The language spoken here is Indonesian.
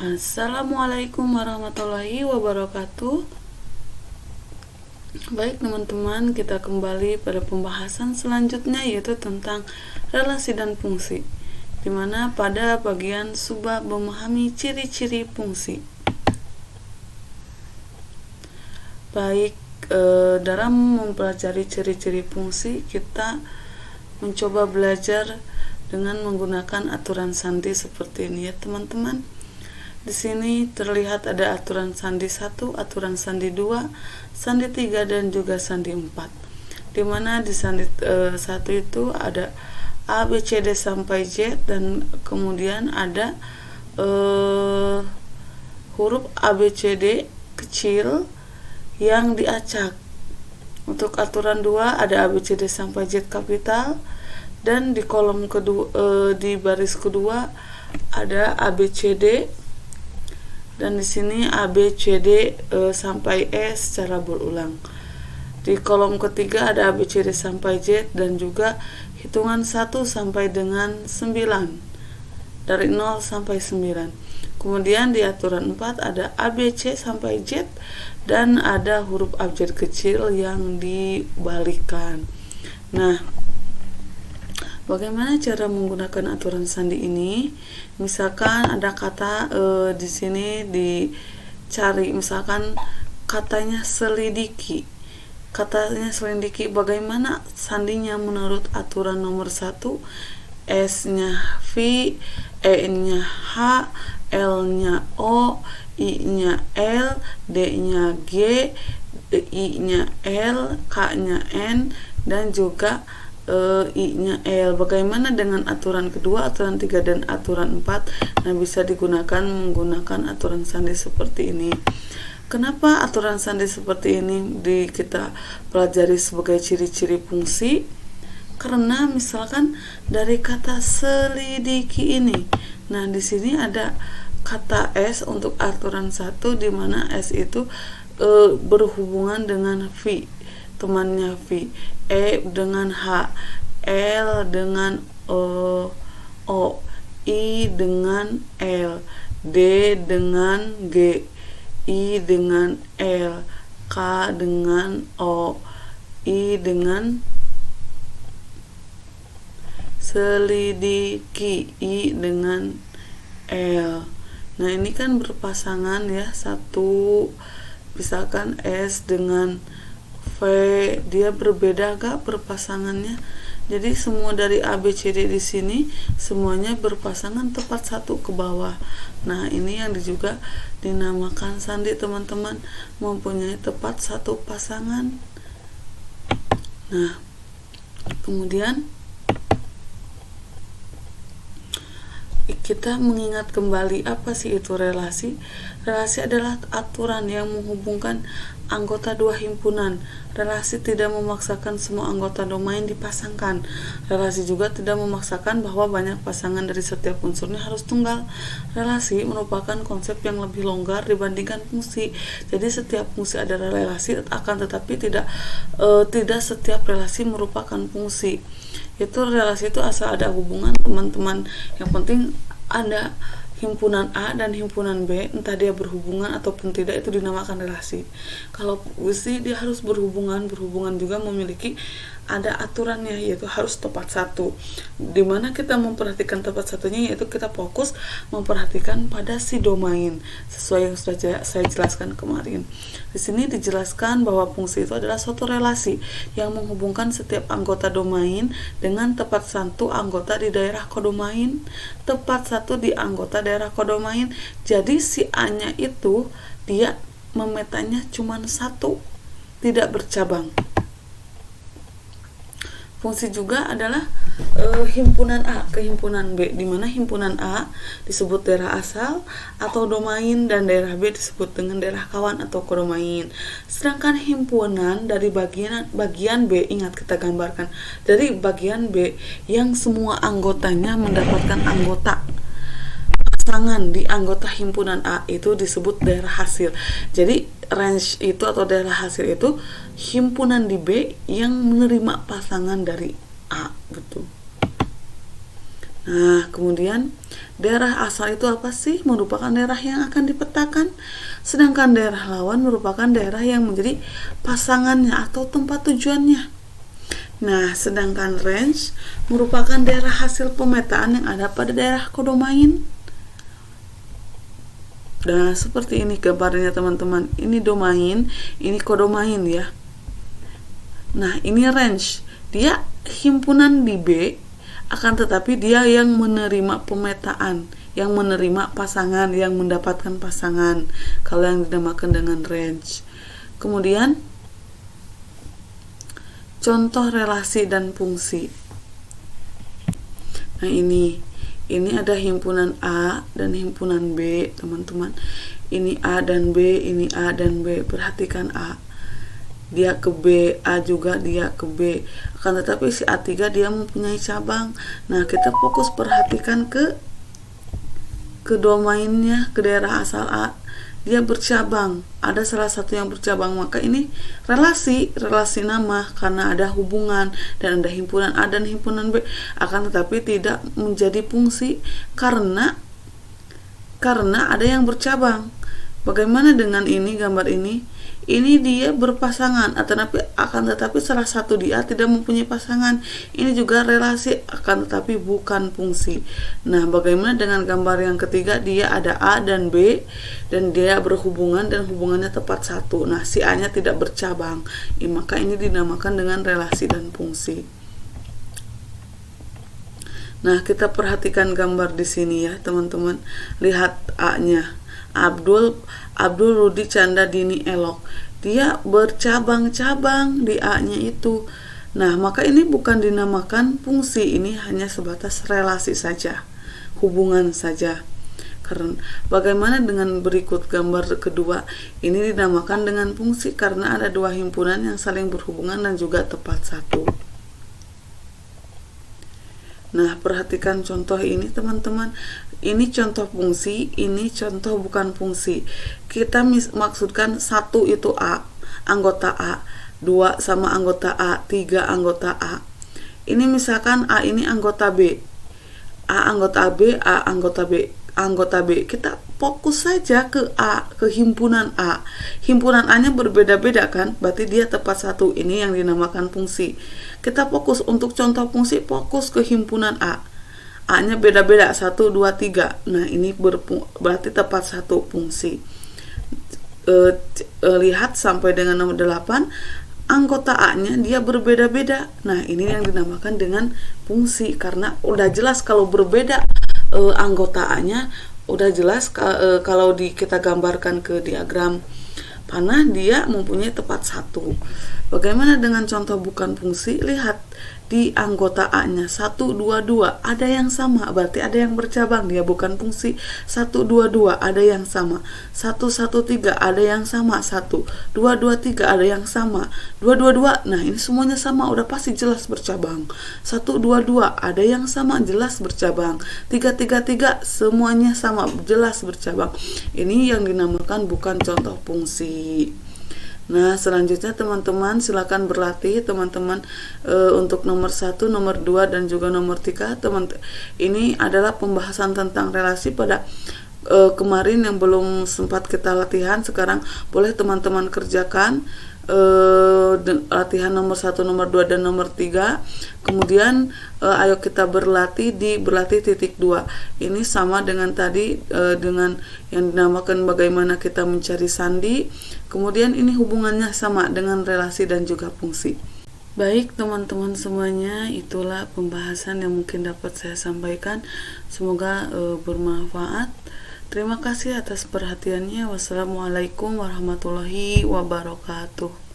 Assalamualaikum warahmatullahi wabarakatuh. Baik teman-teman, kita kembali pada pembahasan selanjutnya, yaitu tentang relasi dan fungsi, dimana pada bagian subbab memahami ciri-ciri fungsi. Baik, dalam mempelajari ciri-ciri fungsi, kita mencoba belajar dengan menggunakan aturan sandi seperti ini ya teman-teman. Di sini terlihat ada aturan sandi 1, aturan sandi 2, sandi 3 dan juga sandi 4. Di mana di sandi 1 itu ada A, B, C, D sampai Z, dan kemudian ada huruf A, B, C, D kecil yang diacak. Untuk aturan 2 ada A, B, C, D sampai Z kapital, dan di kolom kedua di baris kedua ada A, B, C, D, dan di sini A, B, C, D sampai E secara berulang. Di kolom ketiga ada A, B, C, D sampai Z dan juga hitungan 1 sampai dengan 9, dari 0 sampai 9. Kemudian di aturan 4 ada A, B, C sampai Z dan ada huruf abjad kecil yang dibalikkan. Nah, bagaimana cara menggunakan aturan sandi ini? Misalkan ada kata di sini dicari, misalkan katanya selidiki. Katanya selidiki, bagaimana sandinya menurut aturan nomor 1? S-nya V, E-nya H, L-nya O, I-nya L, D-nya G, I-nya L, K-nya N, dan juga I-nya L. Bagaimana dengan aturan kedua, aturan 3 dan aturan 4? Nah, bisa digunakan menggunakan aturan sandi seperti ini. Kenapa aturan sandi seperti ini kita pelajari sebagai ciri-ciri fungsi? Karena misalkan dari kata selidiki ini. Nah, di sini ada kata S untuk aturan 1, di mana S itu berhubungan dengan V, temannya V, E dengan H, L dengan O, I dengan L, D dengan G, I dengan L, K dengan O, I dengan selidiki, I dengan L. Nah, ini kan berpasangan ya, satu misalkan S dengan V, dia berbeda gak berpasangannya? Jadi semua dari A, B, C, D di sini semuanya berpasangan tepat satu ke bawah. Nah, ini yang juga dinamakan sandi teman-teman, mempunyai tepat satu pasangan. Nah, kemudian kita mengingat kembali apa sih itu relasi. Relasi adalah aturan yang menghubungkan anggota dua himpunan. Relasi tidak memaksakan semua anggota domain dipasangkan. Relasi juga tidak memaksakan bahwa banyak pasangan dari setiap unsurnya harus tunggal. Relasi merupakan konsep yang lebih longgar dibandingkan fungsi. Jadi setiap fungsi adalah relasi, akan tetapi tidak setiap relasi merupakan fungsi. Itu relasi itu asal ada hubungan teman-teman. Yang penting ada himpunan A dan himpunan B, entah dia berhubungan ataupun tidak, itu dinamakan relasi. Kalau fungsi dia harus berhubungan juga memiliki ada aturannya, yaitu harus tepat satu. Dimana kita memperhatikan tepat satunya, yaitu kita fokus memperhatikan pada si domain, sesuai yang sudah saya jelaskan kemarin. Di sini dijelaskan bahwa fungsi itu adalah suatu relasi yang menghubungkan setiap anggota domain dengan tepat satu anggota di daerah kodomain, tepat satu di anggota daerah kodomain. Jadi si A-nya itu dia memetanya cuma satu, tidak bercabang. Fungsi juga adalah himpunan A ke himpunan B, di mana himpunan A disebut daerah asal atau domain dan daerah B disebut dengan daerah kawan atau kodomain. Sedangkan himpunan dari bagian B, ingat kita gambarkan dari bagian B yang semua anggotanya mendapatkan anggota pasangan di anggota himpunan A, itu disebut daerah hasil. Jadi range itu atau daerah hasil itu himpunan di B yang menerima pasangan dari A gitu. Nah, kemudian Daerah asal itu apa sih? Merupakan daerah yang akan dipetakan. Sedangkan daerah lawan merupakan daerah yang menjadi pasangannya atau tempat tujuannya. Nah, sedangkan range merupakan daerah hasil pemetaan yang ada pada daerah kodomain. Nah, seperti ini gambarnya teman-teman. Ini domain, ini kodomain ya. Nah, ini range. Dia himpunan di B, akan tetapi dia yang menerima pemetaan, yang menerima pasangan, yang mendapatkan pasangan, kalau yang dinamakan dengan range. Kemudian contoh relasi dan fungsi. Nah, ini ada himpunan A dan himpunan B, teman-teman. Ini A dan B, ini A dan B. Perhatikan A, dia ke B, A juga dia ke B. Akan tetapi si A3 dia mempunyai cabang. Nah, kita fokus perhatikan ke domainnya, ke daerah asal A. Dia bercabang, ada salah satu yang bercabang, maka ini relasi nama karena ada hubungan dan ada himpunan A dan himpunan B. Akan tetapi tidak menjadi fungsi karena ada yang bercabang. Bagaimana dengan ini, gambar ini? Ini dia berpasangan, akan tetapi salah satu dia tidak mempunyai pasangan. Ini juga relasi, akan tetapi bukan fungsi. Nah, bagaimana dengan gambar yang ketiga? Dia ada A dan B dan dia berhubungan dan hubungannya tepat satu. Nah, si A-nya tidak bercabang. Maka ini dinamakan dengan relasi dan fungsi. Nah, kita perhatikan gambar di sini ya, teman-teman. Lihat A-nya. Abdul, Rudi, Canda, Dini, Elok. Dia bercabang-cabang di A-nya itu. Nah, maka ini bukan dinamakan fungsi, ini hanya sebatas relasi saja, hubungan saja. Karena bagaimana dengan berikut gambar kedua? Ini dinamakan dengan fungsi karena ada dua himpunan yang saling berhubungan dan juga tepat satu. Nah, perhatikan contoh ini, teman-teman. Ini contoh fungsi, ini contoh bukan fungsi. Kita maksudkan 1 itu A, anggota A, 2 sama anggota A, 3 anggota A. Ini misalkan A ini anggota B, A anggota B, A anggota B, anggota B. Kita fokus saja ke A, ke himpunan A. Himpunan A-nya berbeda-beda kan? Berarti dia tepat satu. Ini yang dinamakan fungsi. Kita fokus untuk contoh fungsi, fokus ke himpunan A. A-nya beda-beda, 1, 2, 3. Nah, ini berarti tepat satu fungsi. Lihat sampai dengan nomor 8, anggota A-nya dia berbeda-beda. Nah, ini yang dinamakan dengan fungsi karena udah jelas kalau berbeda anggota A-nya, udah jelas kalau kita gambarkan ke diagram panah, dia mempunyai tepat satu. Bagaimana dengan contoh bukan fungsi? Lihat di anggota A-nya 1, 2, 2 ada yang sama, berarti ada yang bercabang, dia bukan fungsi. 1, 2, 2 ada yang sama, 1, 1, 3 ada yang sama, 1, 2, 2, 3 ada yang sama, 2, 2, 2. Nah, ini semuanya sama, udah pasti jelas bercabang. 1, 2, 2 ada yang sama, jelas bercabang. 3, 3, 3 semuanya sama, jelas bercabang. Ini yang dinamakan bukan contoh fungsi. Nah, selanjutnya teman-teman silakan berlatih teman-teman untuk nomor 1, nomor 2 dan juga nomor 3. Ini adalah pembahasan tentang relasi pada kemarin yang belum sempat kita latihan. Sekarang boleh teman-teman kerjakan latihan nomor 1, nomor 2 dan nomor 3. Kemudian ayo kita berlatih titik 2. Ini sama dengan tadi, dengan yang dinamakan bagaimana kita mencari sandi. Kemudian ini hubungannya sama dengan relasi dan juga fungsi. Baik teman-teman semuanya, itulah pembahasan yang mungkin dapat saya sampaikan. Semoga bermanfaat. Terima kasih atas perhatiannya. Wassalamualaikum warahmatullahi wabarakatuh.